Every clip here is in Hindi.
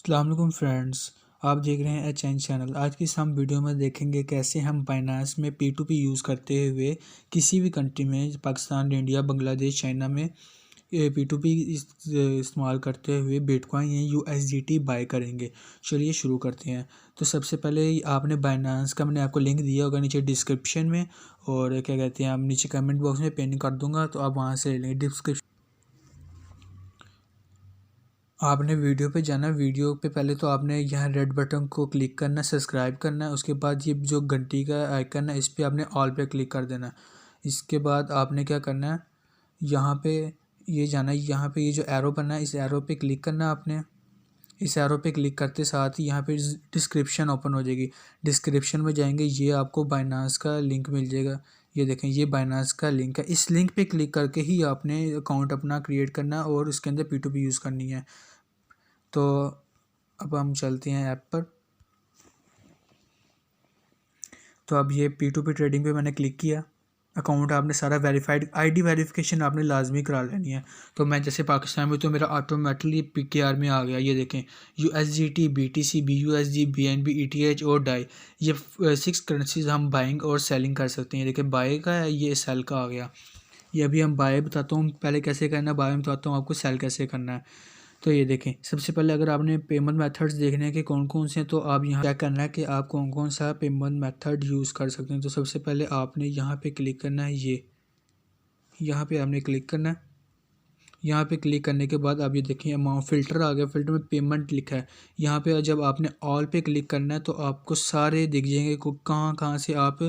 अस्सलाम वालेकुम फ्रेंड्स, आप देख रहे हैं एच एन चैनल। आज की इस हम वीडियो में देखेंगे कैसे हम बाइनांस में P2P यूज़ करते हुए किसी भी कंट्री में पाकिस्तान, इंडिया, बांग्लादेश, चाइना में P2P इस्तेमाल करते हुए बिटकॉइन या USDT बाय करेंगे। चलिए शुरू करते हैं। तो सबसे पहले आपने बाइनांस का मैंने आपको लिंक दिया होगा नीचे डिस्क्रिप्शन में, और क्या कहते हैं आप नीचे कमेंट बॉक्स में पिन कर दूंगा, तो आप वहाँ से ले लेंगे। डिस्क्रिप्शन आपने वीडियो पे जाना, वीडियो पे पहले तो आपने यहाँ रेड बटन को क्लिक करना, सब्सक्राइब करना है। उसके बाद ये जो घंटी का आइकन है इस पर आपने ऑल पे क्लिक कर देना। इसके बाद आपने क्या करना है, यहाँ पे ये जाना है, यहाँ पे ये जो एरो बना है इस एरो पे क्लिक करना है आपने। इस एरो पे क्लिक करते साथ ही यहाँ पे डिस्क्रिप्शन ओपन हो जाएगी। डिस्क्रिप्शन में जाएंगे, ये आपको बाइनांस का लिंक मिल जाएगा। ये देखें, ये बाइनांस का लिंक है। इस लिंक पे क्लिक करके ही आपने अकाउंट अपना क्रिएट करना है और उसके अंदर P2P यूज़ करनी है। तो अब हम चलते हैं ऐप पर। तो अब ये P2P ट्रेडिंग पे मैंने क्लिक किया। अकाउंट आपने सारा वेरीफाइड, आईडी वेरिफिकेशन आपने लाजमी करा लेनी है। तो मैं जैसे पाकिस्तान में, तो मेरा ऑटोमेटिकली PKR में आ गया। ये देखें, USDT, BTC, BUSD, BNB, ETH और डाई, ये 6 करेंसीज हम बाइंग और सेलिंग कर सकते हैं। देखिए बाय का है, ये सेल का आ गया। ये अभी हम बाय बताता हूँ पहले कैसे करना है, बाय में बताता हूँ आपको सेल कैसे करना है। तो ये देखें, सबसे पहले अगर आपने पेमेंट मेथड्स देखने हैं कि कौन कौन से हैं, तो आप यहाँ क्या करना है कि आप कौन कौन सा पेमेंट मेथड यूज़ कर सकते हैं। तो सबसे पहले आपने यहाँ पे क्लिक करना है, ये यहाँ पे आपने क्लिक करना है। यहाँ पे क्लिक करने के बाद आप ये देखें अमाउंट फ़िल्टर आ गया। फ़िल्टर में पेमेंट लिखा है। यहाँ पे जब आपने ऑल पे क्लिक करना है तो आपको सारे दिख जाएंगे को कहाँ कहाँ से आप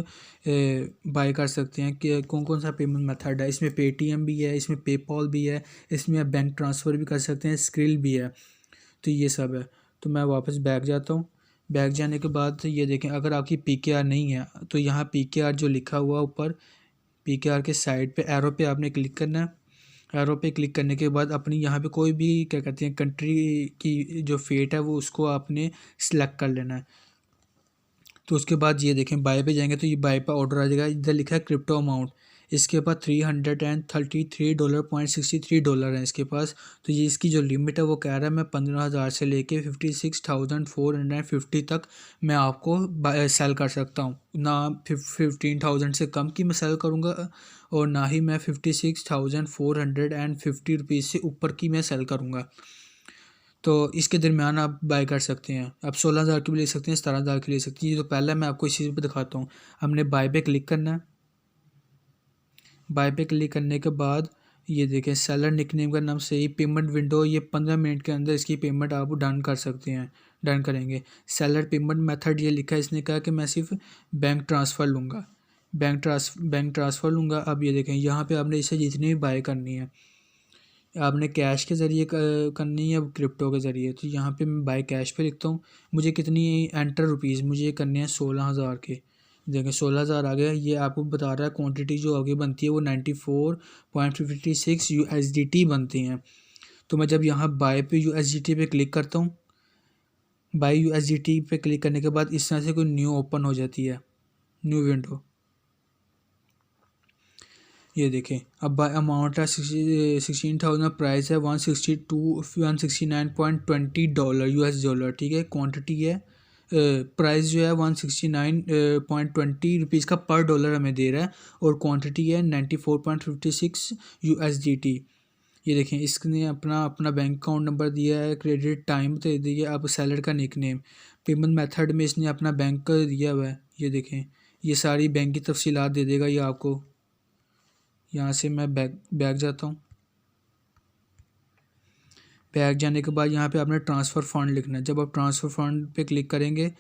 बाय कर सकते हैं, कि कौन कौन सा पेमेंट मेथड है। इसमें पेटीएम भी है, इसमें पेपॉल भी है, इसमें आप बैंक ट्रांसफ़र भी कर सकते हैं, स्क्रिल भी है। तो ये सब है। तो मैं वापस बैक जाता हूँ। बैक जाने के बाद ये देखें, अगर आपकी PKR नहीं है तो यहाँ PKR जो लिखा हुआ ऊपर, PKR के साइड पे एरो पे आपने क्लिक करना है। एरो पे क्लिक करने के बाद अपनी यहाँ पे कोई भी क्या कहते हैं कंट्री की जो फेट है वो उसको आपने सिलेक्ट कर लेना है। तो उसके बाद ये देखें, बाय पे जाएंगे तो ये बाय पे ऑर्डर आ जाएगा। इधर लिखा है क्रिप्टो अमाउंट, इसके पास $333.63 है इसके पास। तो ये इसकी जो लिमिट है वो कह रहा है मैं 15,000 से लेके 56,450 तक मैं आपको सेल कर सकता हूँ। ना 15,000 से कम की मैं सेल करूँगा, और ना ही मैं 56,450 रुपीज़ से ऊपर की मैं सेल करूँगा। तो इसके दरमियान आप बाय कर सकते हैं। आप 16,000 की भी ले सकते हैं, 17,000 की ले सकते हैं। ये तो पहला मैं आपको इस चीज़ पे दिखाता हूँ। हमने बाय पे क्लिक करना है। बाय पे क्लिक करने के बाद ये देखें, सेलर निकनेम का नाम सही, पेमेंट विंडो, ये 15 मिनट के अंदर इसकी पेमेंट आप डन कर सकते हैं। डन करेंगे। सेलर पेमेंट मेथड ये लिखा है, इसने कहा कि मैं सिर्फ बैंक ट्रांसफ़र लूँगा, बैंक ट्रांसफ़र लूँगा। अब ये देखें, यहाँ पे आपने इसे जितनी भी बाय करनी है, आपने कैश के ज़रिए करनी है, क्रिप्टो के ज़रिए। तो यहाँ पे मैं बाय कैश पे लिखता हूँ। मुझे कितनी एंटर रुपीज़ मुझे करने हैं 16,000 के। देखें 16,000 आ गया। ये आपको बता रहा है क्वांटिटी जो आगे बनती है वो 94.56 USDT बनती हैं। तो मैं जब यहाँ बाय पे USDT पे क्लिक करता हूँ, बाय USDT पे क्लिक करने के बाद इस तरह से कोई न्यू ओपन हो जाती है, न्यू विंडो। ये देखें, अब बाय अमाउंट है 16,000, प्राइस है $169.20 US डॉलर, ठीक है। क्वांटिटी है, प्राइस जो है 169.20 का पर डॉलर हमें दे रहा है, और क्वांटिटी है 94.56 USDT। ये देखें, इसने अपना अपना बैंक अकाउंट नंबर दिया है, क्रेडिट टाइम दे दिया। अब सेलर का निकनेम, पेमेंट मेथड में इसने अपना बैंक का दिया हुआ है। ये देखें, ये सारी बैंक की तफसीलात दे देगा ये आपको। यहाँ से मैं बैक जाता हूँ। बैक जाने के बाद यहाँ पे आपने ट्रांसफ़र फ़ंड लिखना है। जब आप ट्रांसफ़र फ़ंड पे क्लिक करेंगे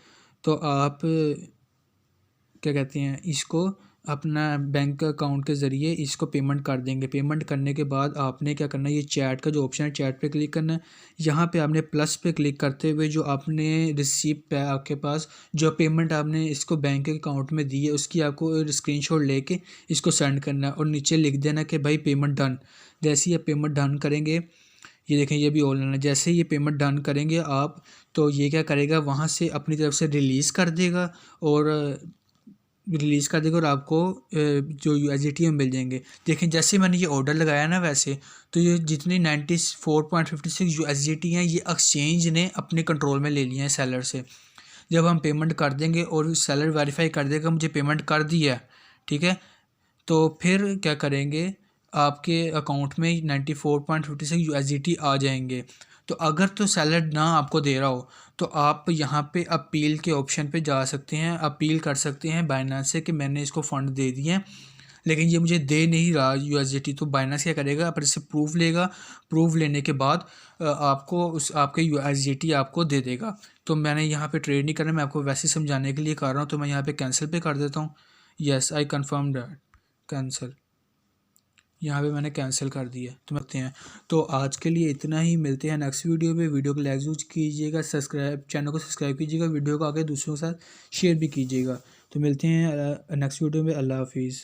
तो आप क्या कहते हैं, इसको अपना बैंक अकाउंट के ज़रिए इसको पेमेंट कर देंगे। पेमेंट करने के बाद आपने क्या करना है, ये चैट का जो ऑप्शन है चैट पे क्लिक करना है। यहाँ पे आपने प्लस पे क्लिक करते हुए जो आपने रिसीप्ट है आपके पास, जो पेमेंट आपने इसको बैंक अकाउंट में दी है उसकी आपको स्क्रीनशॉट लेके इसको सेंड करना है, और नीचे लिख देना कि भाई पेमेंट डन। जैसे ही आप पेमेंट डन करेंगे, ये देखें ये भी ऑनलाइन है, जैसे ही ये पेमेंट डन करेंगे आप, तो ये क्या करेगा, वहाँ से अपनी तरफ से रिलीज़ कर देगा। और रिलीज़ कर देगा और आपको जो USDT में मिल जाएंगे। देखें जैसे मैंने ये ऑर्डर लगाया ना, वैसे तो ये जितनी 94.56 USDT हैं ये एक्सचेंज ने अपने कंट्रोल में ले लिए हैं सेलर से। जब हम पेमेंट कर देंगे और सेलर वेरीफाई कर देगा मुझे पेमेंट कर दी है, ठीक है, तो फिर क्या करेंगे, आपके अकाउंट में 94.56 USDT आ जाएंगे। तो अगर तो सेलर ना आपको दे रहा हो तो आप यहाँ पे अपील के ऑप्शन पे जा सकते हैं, अपील कर सकते हैं बाइनेंस से कि मैंने इसको फ़ंड दे दिए हैं लेकिन ये मुझे दे नहीं रहा USDT। तो बाइनेंस क्या करेगा, अपने से प्रूफ लेगा, प्रूफ लेने के बाद आपको उस आपके USDT आपको दे देगा। तो मैंने यहाँ पे ट्रेड नहीं करना, मैं आपको वैसे समझाने के लिए कर रहा हूँ। तो मैं यहाँ पे कैंसिल पे कर देता हूँ, yes I confirm that, cancel, यहाँ पे मैंने कैंसिल कर दिया। तो मिलते हैं, तो आज के लिए इतना ही, मिलते हैं नेक्स्ट वीडियो में। वीडियो को लाइक यूज कीजिएगा, सब्सक्राइब, चैनल को सब्सक्राइब कीजिएगा, वीडियो को आगे दूसरों के साथ शेयर भी कीजिएगा। तो मिलते हैं नेक्स्ट वीडियो में। अल्लाह हाफिज़।